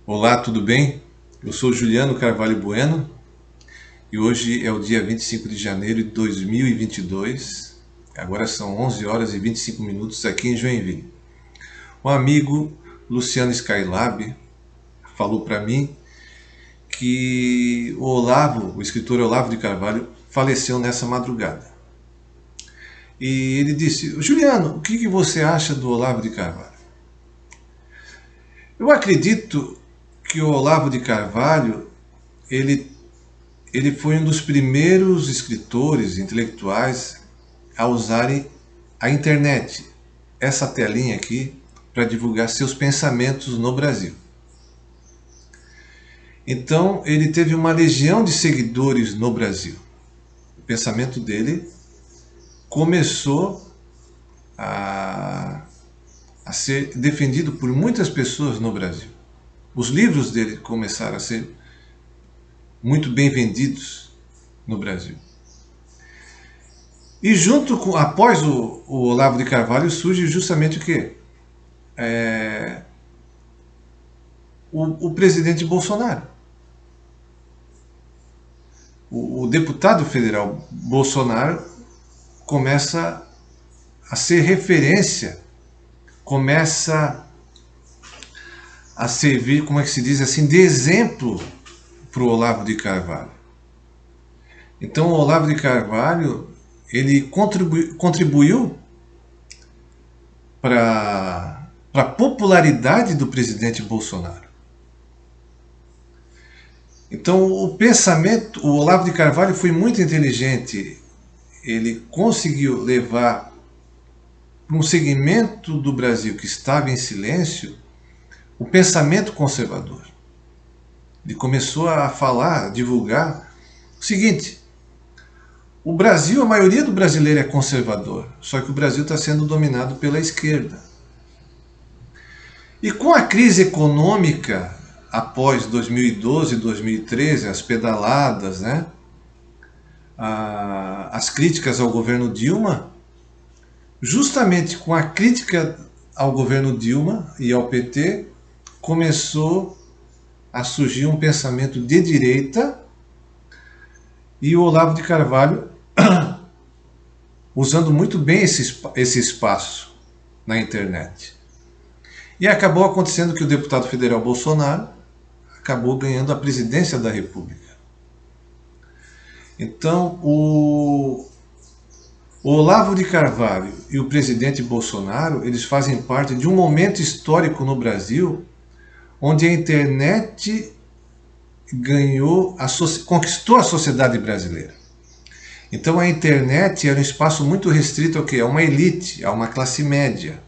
Olá, tudo bem? Eu sou Juliano Carvalho Bueno e hoje é o dia 25 de janeiro de 2022. Agora são 11 horas e 25 minutos aqui em Joinville. Um amigo, Luciano Skylab, falou para mim que o escritor Olavo de Carvalho, faleceu nessa madrugada. E ele disse: Juliano, o que você acha do Olavo de Carvalho? Eu acredito que o Olavo de Carvalho ele ele foi um dos primeiros escritores intelectuais a usarem a internet, essa telinha aqui, para divulgar seus pensamentos no Brasil. Então, ele teve uma legião de seguidores no Brasil. O pensamento dele começou a, a ser defendido por muitas pessoas no Brasil. Os livros dele começaram a ser muito bem vendidos no Brasil. E após o Olavo de Carvalho surge justamente o quê? O presidente Bolsonaro. O deputado federal Bolsonaro começa a ser referência, começa a servir, como é que se diz assim, de exemplo para o Olavo de Carvalho. Então o Olavo de Carvalho ele contribuiu para a popularidade do presidente Bolsonaro. Então o Olavo de Carvalho foi muito inteligente. Ele conseguiu levar para um segmento do Brasil que estava em silêncio o pensamento conservador. Ele começou a falar, a divulgar o seguinte: o Brasil, a maioria do brasileiro é conservador, só que o Brasil está sendo dominado pela esquerda. E com a crise econômica após 2012, 2013, as pedaladas, né? As críticas ao governo Dilma, justamente com a crítica ao governo Dilma e ao PT, começou a surgir um pensamento de direita e o Olavo de Carvalho usando muito bem esse espaço na internet. E acabou acontecendo que o deputado federal Bolsonaro acabou ganhando a presidência da República. Então, o Olavo de Carvalho e o presidente Bolsonaro, eles fazem parte de um momento histórico no Brasil onde a internet conquistou a sociedade brasileira. Então a internet era um espaço muito restrito ao quê? A uma elite, a uma classe média.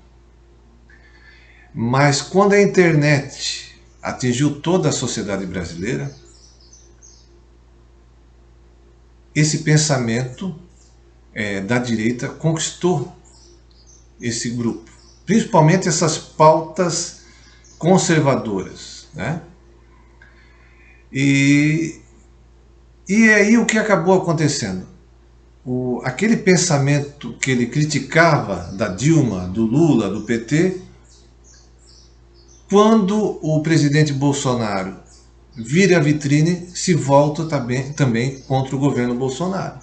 Mas quando a internet atingiu toda a sociedade brasileira, esse pensamento da direita conquistou esse grupo, principalmente essas pautas conservadoras, né? E aí o que acabou acontecendo? Aquele pensamento que ele criticava da Dilma, do Lula, do PT, quando o presidente Bolsonaro vira a vitrine, se volta também contra o governo Bolsonaro.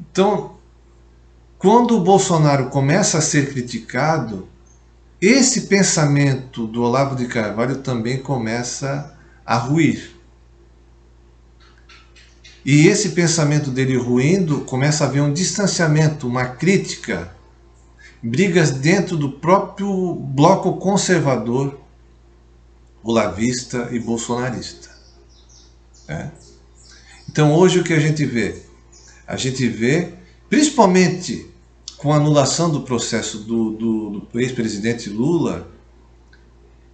Então, quando o Bolsonaro começa a ser criticado, esse pensamento do Olavo de Carvalho também começa a ruir. E esse pensamento dele ruindo, começa a haver um distanciamento, uma crítica, brigas dentro do próprio bloco conservador, olavista e bolsonarista. Né? Então hoje o que a gente vê? A gente vê, principalmente com a anulação do processo do ex-presidente Lula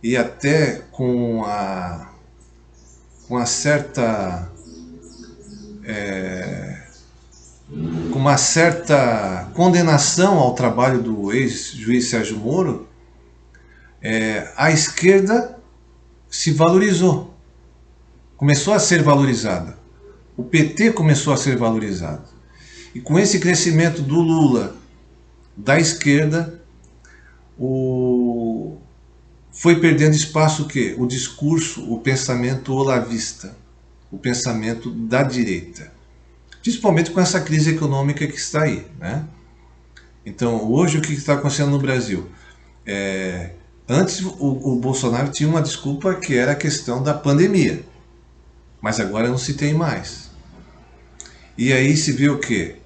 e até com uma certa condenação ao trabalho do ex-juiz Sérgio Moro, a esquerda se valorizou, começou a ser valorizada. O PT começou a ser valorizado. E com esse crescimento do Lula, da esquerda, foi perdendo espaço o quê? O discurso, o pensamento olavista, o pensamento da direita. Principalmente com essa crise econômica que está aí, né? Então, hoje o que está acontecendo no Brasil? Antes o Bolsonaro tinha uma desculpa que era a questão da pandemia, mas agora não se tem mais. E aí se vê o quê?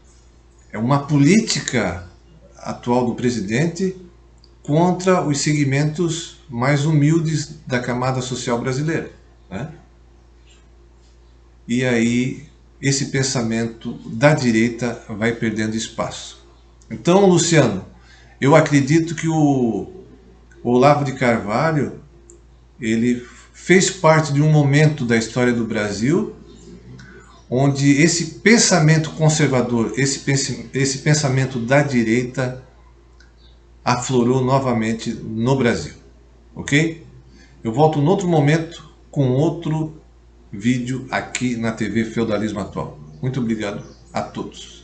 É uma política atual do presidente contra os segmentos mais humildes da camada social brasileira, né? E aí esse pensamento da direita vai perdendo espaço. Então, Luciano, eu acredito que o Olavo de Carvalho, ele fez parte de um momento da história do Brasil onde esse pensamento conservador, esse pensamento da direita aflorou novamente no Brasil, ok? Eu volto em outro momento com outro vídeo aqui na TV Feudalismo Atual. Muito obrigado a todos.